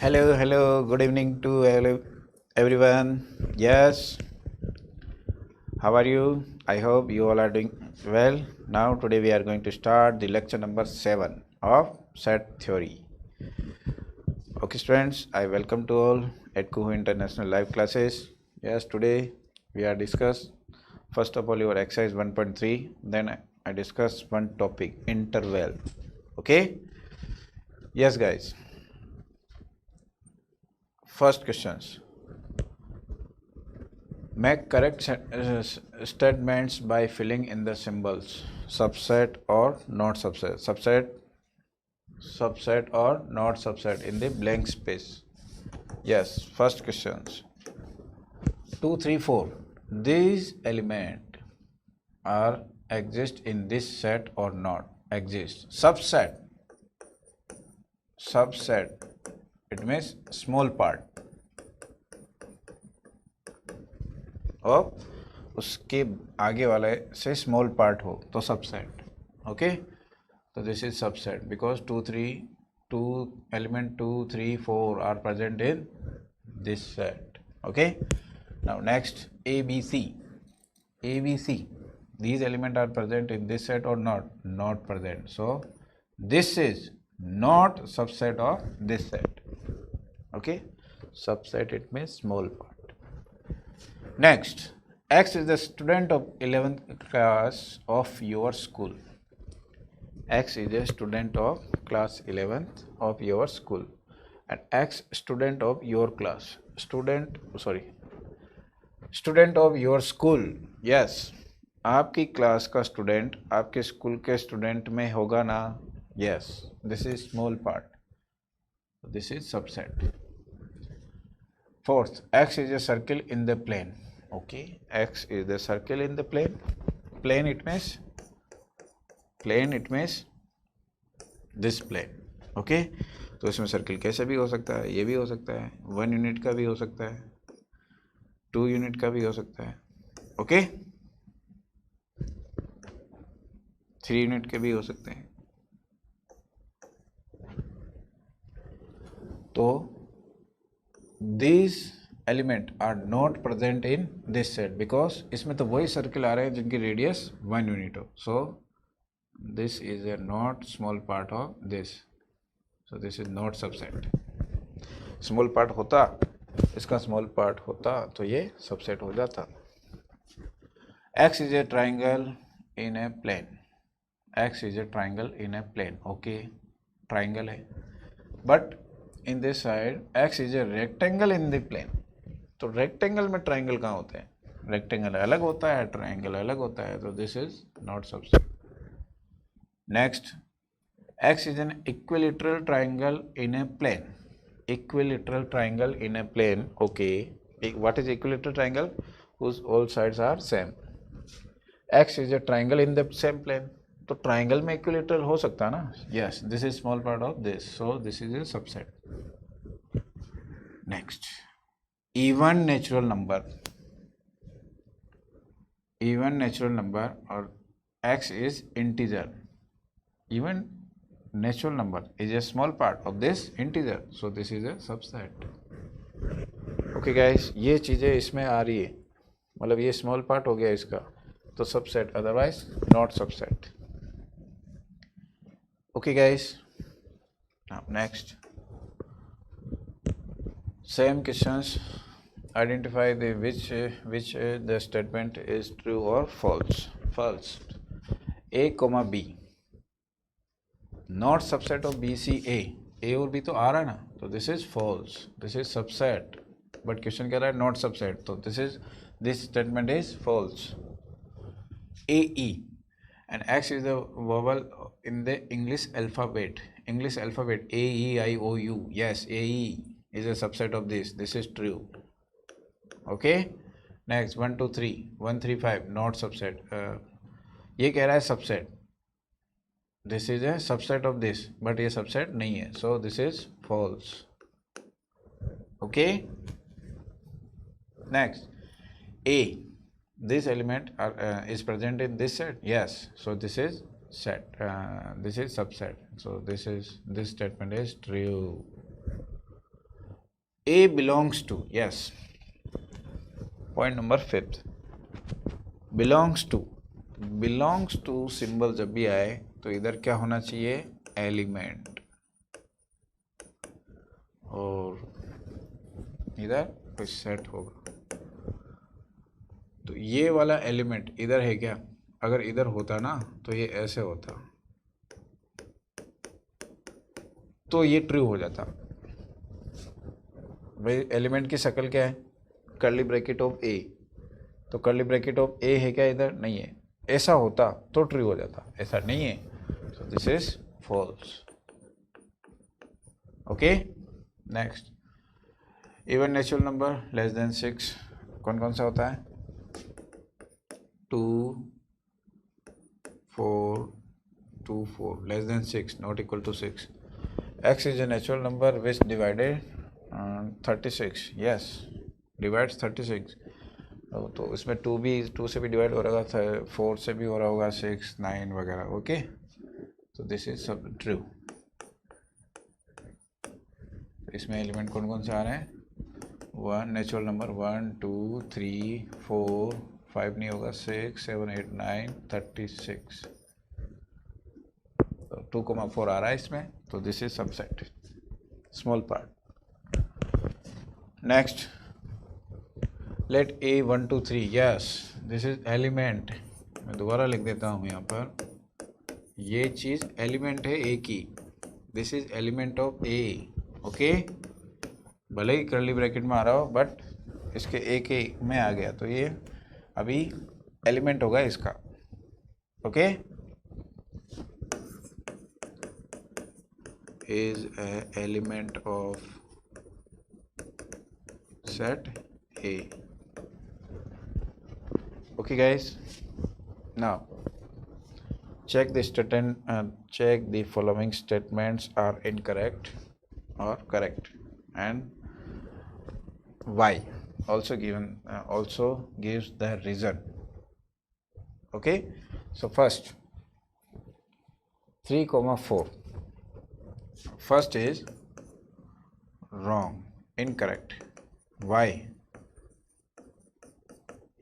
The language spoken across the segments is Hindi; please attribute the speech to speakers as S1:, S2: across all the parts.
S1: Hello, good evening to everyone. Yes, how are you? I hope you all are doing well. Now, today we are going to start the lecture number 7 of set theory. Okay, students, I welcome to all at Kuhu International Live Classes. Yes, today we are discuss first of all your exercise 1.3, then I discuss one topic interval. Okay? Yes, guys. First questions. Make correct statements by filling in the symbols. Subset or not subset. Subset or not subset in the blank space. Yes, first questions. 2, 3, 4. These elements are exist in this set or not exist. Subset. It means small part और उसके आगे वाले से स्मॉल पार्ट हो तो सबसेट. ओके, तो this is subset because 2 element 2, 3, 4 are present in this set. Okay, now next ABC. These elements are present in this set or not present, so this is not subset of this set. Okay, subset it means small part. Next, X is the student of 11th class of your school. X is a student of class 11th of your school. And X student of your class. Student of your school. Yes. आपकी क्लास का स्टूडेंट आपके स्कूल के स्टूडेंट में होगा ना. Yes. This is small part. This is subset. Fourth, X is a circle in the plane. Okay, X is the circle in the plane. Plane it means this plane. Okay, तो इसमें सर्कल कैसे भी हो सकता है, ये भी हो सकता है, 1 यूनिट का भी हो सकता है, 2 यूनिट का भी हो सकता है. ओके, 3 यूनिट के भी हो सकते हैं. तो these element are not present in this set because इसमें तो वही सर्कल आ रहे हैं जिनकी रेडियस 1 यूनिट हो. सो this is A not small part of this, so this is not subset. Small part होता, इसका स्मॉल पार्ट होता तो ये सबसेट हो जाता. X is a triangle in a plane. X is a triangle in a plane. Okay, triangle है, but in this side X is a rectangle in the plane. तो रेक्टेंगल में ट्राइंगल कहाँ होते हैं? रेक्टेंगल अलग होता है, ट्राइंगल अलग होता है, तो this is not subset. Next, X is an equilateral triangle in a plane. Equilateral triangle in a plane. Okay, what is equilateral triangle? Whose all sides are same. X is a triangle in the same plane, तो ट्राइंगल में इक्विलेटरल हो सकता है ना. Yes, this is small part of this, so this is a subset. Next, even natural number or X is integer. Even natural number is a small part of this integer, so this is a subset. Okay guys, ये चीजें इसमें आ रही है, मतलब ये स्मॉल पार्ट हो गया इसका, तो subset, otherwise not subset. Okay guys, next same questions. Identify the which the statement is true or false. A, B not subset of B, C, A और B तो आ रहा है ना, तो this is false. This is subset, but question कह रहा है not subset, तो this statement is false. A, E and X is the vowel in the English alphabet. A, E, I, O, U. Yes, A, E is a subset of this. This is true. Okay, next 1, 2, 3, 1, 3, 5 not subset. ये कह रहा है subset. This is a subset of this, but ये सबसेट नहीं है, so this is false. Okay, next, A, this element is present in this set. Yes, so this is set, this is subset, so this statement is true. A belongs to, yes, point number 5th, belongs to symbol जब भी आए तो इधर क्या होना चाहिए, एलिमेंट, और इधर कोई सेट होगा। तो ये वाला एलिमेंट इधर है क्या, अगर इधर होता ना तो ये ऐसे होता, तो ये ट्रू हो जाता। भाई एलिमेंट की शक्ल क्या है, कर्ली ब्रैकेट ऑफ ए, तो कर्ली ब्रैकेट ऑफ ए है क्या, इधर नहीं है, ऐसा होता तो ट्रू हो जाता, ऐसा नहीं है, so this is false. Okay, next, even natural number less than 6 कौन कौन सा होता है, 2 4 2 4 less than 6 not equal to 6। x is a natural number which divided 36, yes, divides 36, तो इसमें 2 भी 2 से भी डिवाइड हो रहा था, 4 से भी हो रहा होगा, 6 9 वगैरह। ओके, तो दिस इज सब ट्रू। इसमें एलिमेंट कौन कौन से आ रहे हैं, 1 नेचुरल नंबर 1 2 3 4 5 नहीं होगा, 6 7 8 9 36, 2,4 आ रहा है इसमें, तो this is subset, small part. Next, let A 1 2 3, yes this is element, मैं दोबारा लिख देता हूँ यहाँ पर, ये चीज़ एलिमेंट है A की, this is element of A। Okay, भले ही कर्ली ब्रैकेट में आ रहा हो बट इसके A के में आ गया, तो ये अभी एलिमेंट होगा इसका। Okay, is an element of set A. Okay guys, now check the following statements are incorrect or correct, and why also gives the reason. Okay, so first 3,4, first is wrong, incorrect, why,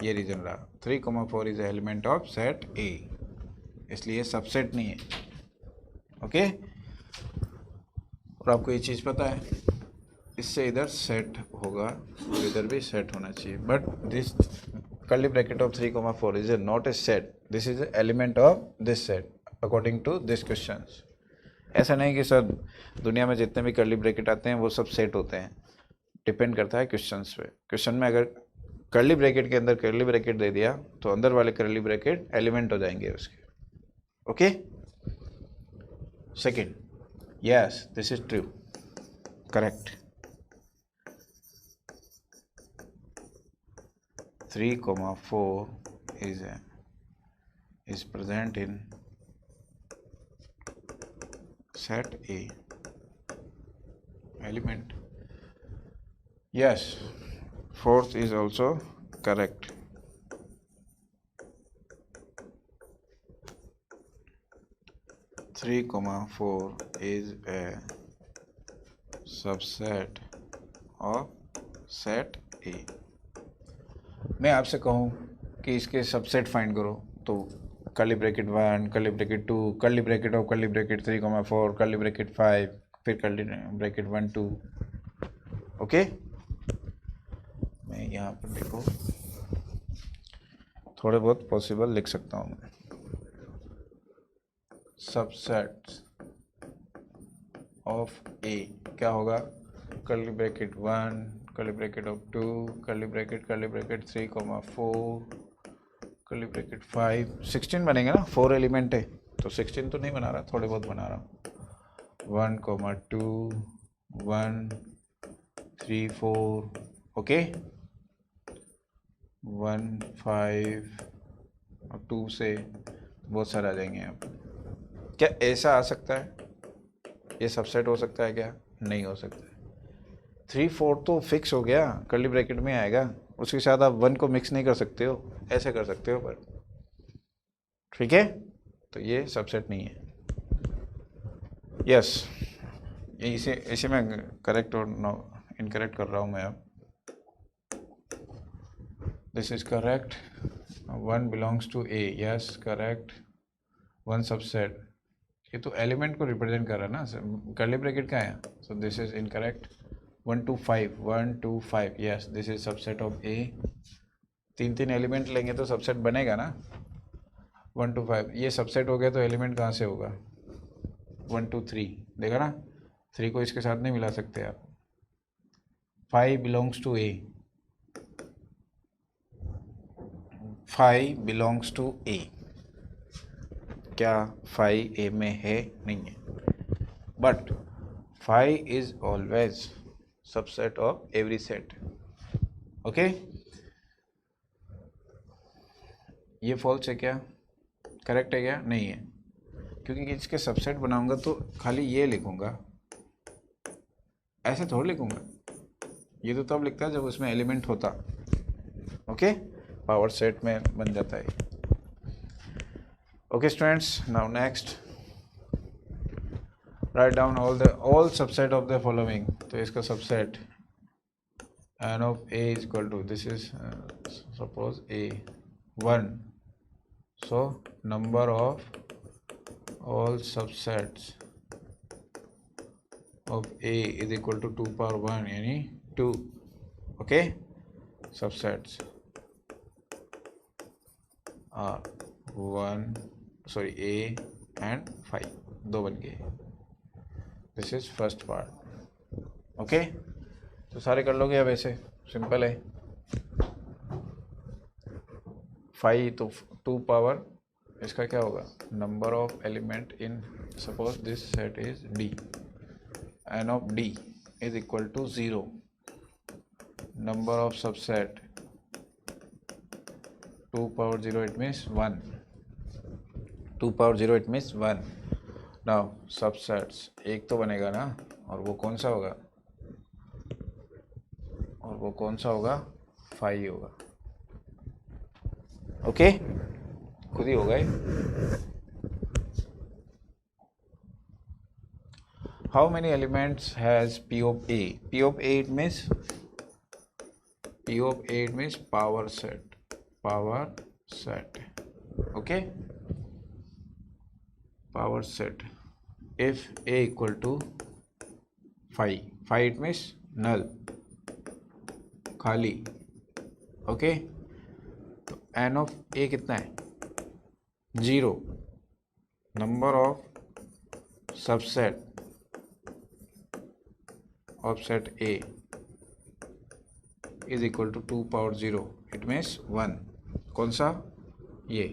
S1: ये रीजन रहा, 3,4 is element of set A, इसलिए सबसेट नहीं है। ओके, और आपको ये चीज़ पता है, इससे इधर सेट होगा और इधर भी सेट होना चाहिए, but this curly bracket of 3,4 is not a set, this is element of this set according to this question. ऐसा नहीं कि सर दुनिया में जितने भी कर्ली ब्रैकेट आते हैं वो सब सेट होते हैं, डिपेंड करता है क्वेश्चंस पे। क्वेश्चन में अगर कर्ली ब्रैकेट के अंदर कर्ली ब्रैकेट दे दिया तो अंदर वाले कर्ली ब्रैकेट एलिमेंट हो जाएंगे उसके। Okay, second, yes this is true, correct, 3,4 is present in set A, element, yes, fourth is also correct, 3,4 is a subset of set A। मैं आपसे कहूँ कि इसके सबसेट फाइंड करो तो curly bracket 1, curly bracket 2, curly bracket of curly bracket 3,4, curly bracket 5, फिर कर्ली ब्रैकेट 1 2। ओके, मैं यहाँ पर देखो थोड़े बहुत पॉसिबल लिख सकता हूँ मैं, सबसेट्स ऑफ ए क्या होगा, curly bracket 1, curly bracket of 2, curly bracket 3,4, curly bracket 5, 16 बनेंगे ना, 4 एलिमेंट है तो 16 तो नहीं बना रहा, थोड़े बहुत बना रहा हूँ, 1, 2, 1, 3, 4, ओके, 1, 5 और 2 से बहुत सारे आ जाएंगे यहाँ पर। क्या ऐसा आ सकता है, ये सबसेट हो सकता है क्या, नहीं हो सकता है। 3, 4 तो फिक्स हो गया, कर्ली ब्रैकेट में आएगा, उसके साथ आप 1 को मिक्स नहीं कर सकते हो, ऐसे कर सकते हो पर, ठीक है, तो ये सबसेट नहीं है। यस, इसे में करेक्ट और नो इनकरेक्ट कर रहा हूँ मैं अब. This is correct. 1 belongs to A. Yes correct. 1 subset. ये तो एलिमेंट को रिप्रेजेंट कर रहा है ना. कर्ली ब्रैकेट का है. So this is incorrect. 1 to 5. 1 to 5. Yes this is subset of A. 3 element लेंगे तो सबसेट बनेगा ना. 1 to 5 ये सबसेट हो गया तो एलिमेंट कहाँ से होगा. 1 to 3 देखा ना. 3 को इसके साथ नहीं मिला सकते आप. 5 belongs to A. 5 belongs to A. क्या 5 ए में है. नहीं है. But 5 is always subset of every set. Okay. ये फॉल्स है क्या. करेक्ट है क्या. नहीं है. क्योंकि इसके सबसेट बनाऊंगा तो खाली ये लिखूंगा. ऐसे थोड़ा लिखूंगा. ये तो तब लिखता है जब उसमें एलिमेंट होता. ओके. पावर सेट में बन जाता है. Okay students. Now next write down all subset of the following. तो इसका subset n of a is equal to this is suppose a 1. So number of all subsets of a is equal to 2 power 1 यानी 2. okay. Subsets are 1 sorry a and 5 दो बन गए. This is first part. Okay. तो सारे कर लोगे अब. ऐसे सिंपल है. 5 तो 2 पावर इसका क्या होगा. Number of element in suppose this set is D. n of d is equal to 0. number of subset 2 power 0 it means 1. 2 power 0 it means 1. now subsets एक तो बनेगा ना. और वो कौन सा होगा. और वो कौन सा होगा. 5 होगा. ओके. खुद ही होगा. How many elements has p of a. p of a it means power set. Okay. power set if a equal to 5 it means null खाली. ओके. तो n of a कितना है. 0. Number of subset of set a is equal to 2 power 0 it means 1. कौन सा. ये.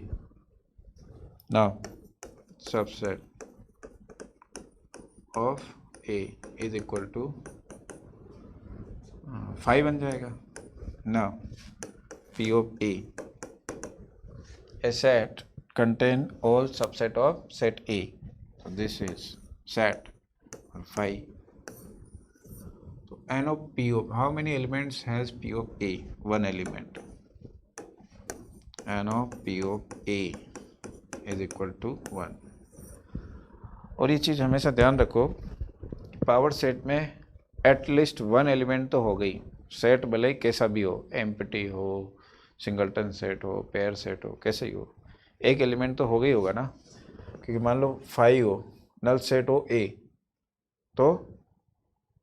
S1: Now subset of a is equal to 5 बन जाएगा. Now p of a set contain all subset of set a. so this is set 5. so n of p of how many elements has p of a. 1 element. n of p of a is equal to 1. और ये चीज़ हमेशा ध्यान रखो. पावर सेट में एटलीस्ट 1 एलिमेंट तो हो गई. सेट भले कैसा भी हो. एम्प्टी हो, सिंगलटन सेट हो, पेयर सेट हो, कैसे ही हो, एक एलिमेंट तो हो गई होगा ना. क्योंकि मान लो 5 हो, नल सेट हो ए, तो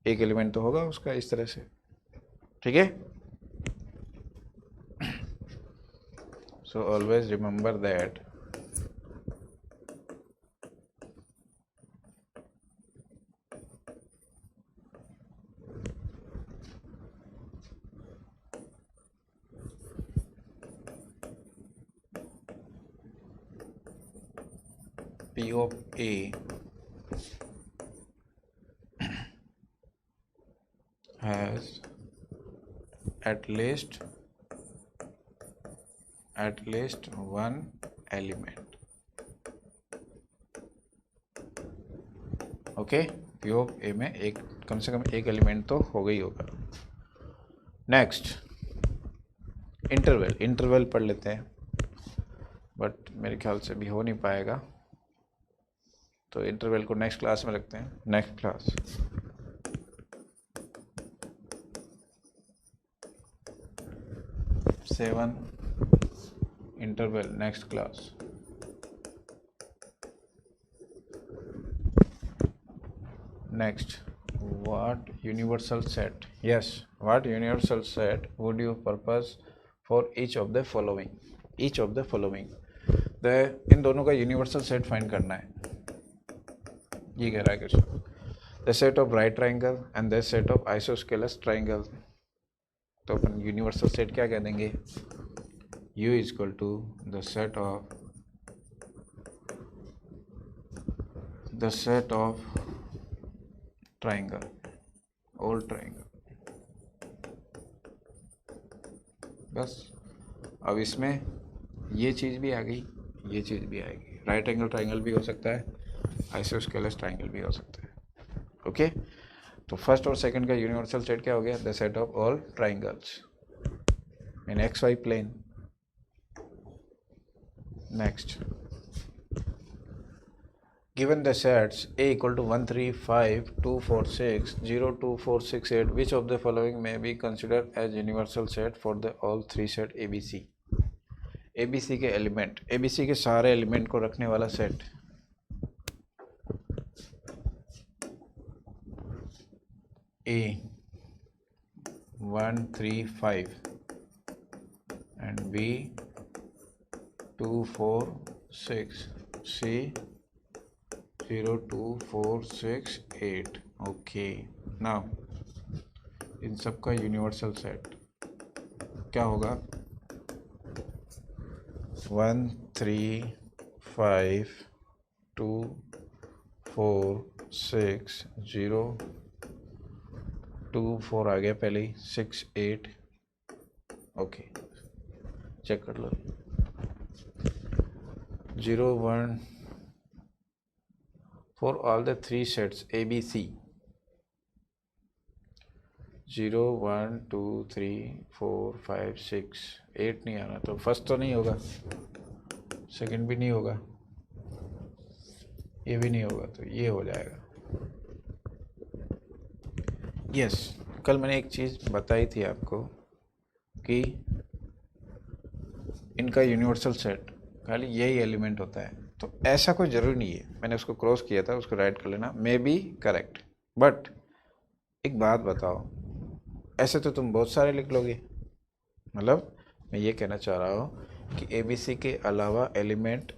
S1: एक एलिमेंट तो होगा उसका. इस तरह से. ठीक है. So always remember that P of A has at least 1 element. Okay. P of A में एक कम से कम एक एलिमेंट तो हो गई होगा. नेक्स्ट इंटरवल पढ़ लेते हैं. बट मेरे ख्याल से भी हो नहीं पाएगा. तो इंटरवल को नेक्स्ट क्लास में रखते हैं. Next class. 7 interval. Next class. Next, what universal set? Yes, what universal set would you purpose for each of the following? Each of the following. तो इन दोनों का यूनिवर्सल सेट फाइंड करना है, ये कह रहा है question. The set of right triangle and the set of isosceles triangle. तो अपन यूनिवर्सल सेट क्या कह देंगे? U is equal to the set of triangle, all triangle. बस अब इसमें ये चीज़ भी आ गई, ये चीज़ भी आएगी. राइट एंगल ट्राइंगल भी हो सकता है, आइसोस्केलस ट्राइंगल भी हो सकता है. ओके, तो फर्स्ट और सेकंड का यूनिवर्सल सेट क्या हो गया? The set of all triangles in X Y plane. Next, given the sets A equal to 1, 3, 5, 2, 4, 6, 0, 2, 4, 6, 8, which of the following may be considered as universal set for the all three set ABC? ABC के एलिमेंट, ABC के सारे एलिमेंट को रखने वाला set. A 1, 3, 5 and B 2, 4, 6, C 0, 2, 4, 6, 8. Okay, now in सब का यूनिवर्सल सेट क्या होगा? 1, 3, 5, 2, 4, 6, 0, 2, 4 आ गया पहले ही, 6, 8. ओके, चेक कर लो. 0, 1 for all the three sets ABC. 0, 1, 2, 3, 4, 5, 6, 8 नहीं आना, तो फर्स्ट तो नहीं होगा, सेकंड भी नहीं होगा, ये भी नहीं होगा, तो ये हो जाएगा. यस, कल मैंने एक चीज़ बताई थी आपको कि इनका यूनिवर्सल सेट खाली यही एलिमेंट होता है. तो ऐसा कोई ज़रूरी नहीं है, मैंने उसको क्रॉस किया था, उसको राइट कर लेना, मे बी करेक्ट. बट एक बात बताओ, ऐसे तो तुम बहुत सारे लिख लोगे. मतलब मैं ये कहना चाह रहा हूँ कि ABC के अलावा एलिमेंट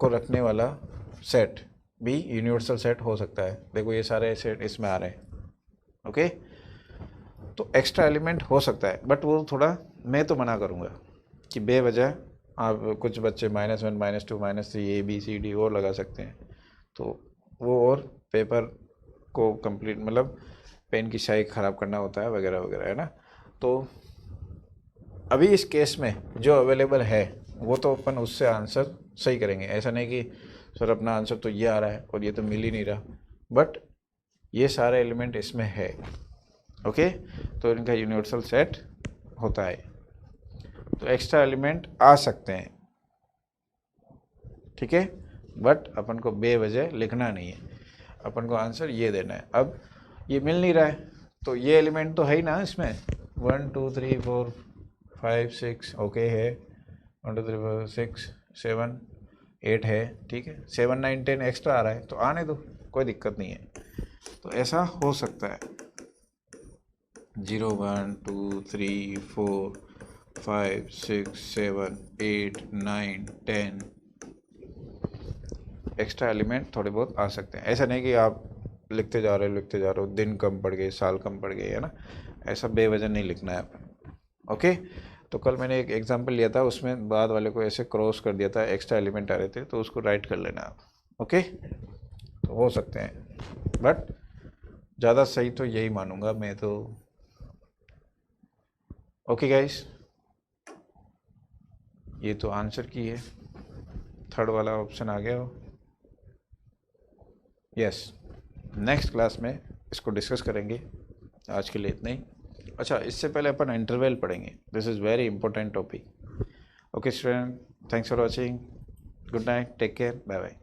S1: को रखने वाला सेट भी यूनिवर्सल सेट हो सकता है. देखो ये सारे सेट इसमें आ रहे हैं. ओके, तो एक्स्ट्रा एलिमेंट हो सकता है, बट वो थोड़ा मैं तो मना करूँगा कि बेवजह आप कुछ बच्चे -1, -2, -3 ABCD और लगा सकते हैं, तो वो और पेपर को कंप्लीट, मतलब पेन की स्याही ख़राब करना होता है वगैरह वगैरह, है ना. तो अभी इस केस में जो अवेलेबल है वो तो अपन उससे आंसर सही करेंगे. ऐसा नहीं कि सर अपना आंसर तो ये आ रहा है और ये तो मिल ही नहीं रहा, बट ये सारे एलिमेंट इसमें है. ओके, तो इनका यूनिवर्सल सेट होता है. तो एक्स्ट्रा एलिमेंट आ सकते हैं, ठीक है, बट अपन को बेवजह लिखना नहीं है, अपन को आंसर ये देना है. अब ये मिल नहीं रहा है, तो ये एलिमेंट तो है ही ना इसमें. 1, 2, 3, 4, 5, 6 ओके है, 1, 2, 3, 4, 6, 7, 8 है, ठीक है. 7, 9, 10 एक्स्ट्रा आ रहा है, तो आने दो, कोई दिक्कत नहीं है. तो ऐसा हो सकता है. 0, 1, 2, 3, 4, 5, 6, 7, 8, 9, 10 एक्स्ट्रा एलिमेंट थोड़े बहुत आ सकते हैं. ऐसा नहीं कि आप लिखते जा रहे हो, दिन कम पड़ गए, साल कम पड़ गए, है ना. ऐसा बेवजह नहीं लिखना है. ओके, तो कल मैंने एक एग्जांपल लिया था, उसमें बाद वाले को ऐसे क्रॉस कर दिया था, एक्स्ट्रा एलिमेंट आ रहे थे, तो उसको राइट कर लेना आप. ओके, तो हो सकते हैं, बट ज़्यादा सही तो यही मानूंगा मैं तो. ओके गाइस, ये तो आंसर की है, थर्ड वाला ऑप्शन आ गया हो. यस, नेक्स्ट क्लास में इसको डिस्कस करेंगे. आज के लिए इतना ही. अच्छा, इससे पहले अपन इंटरवल पढ़ेंगे. This is very important topic. Okay student, thanks for watching. Good night, take care, bye bye.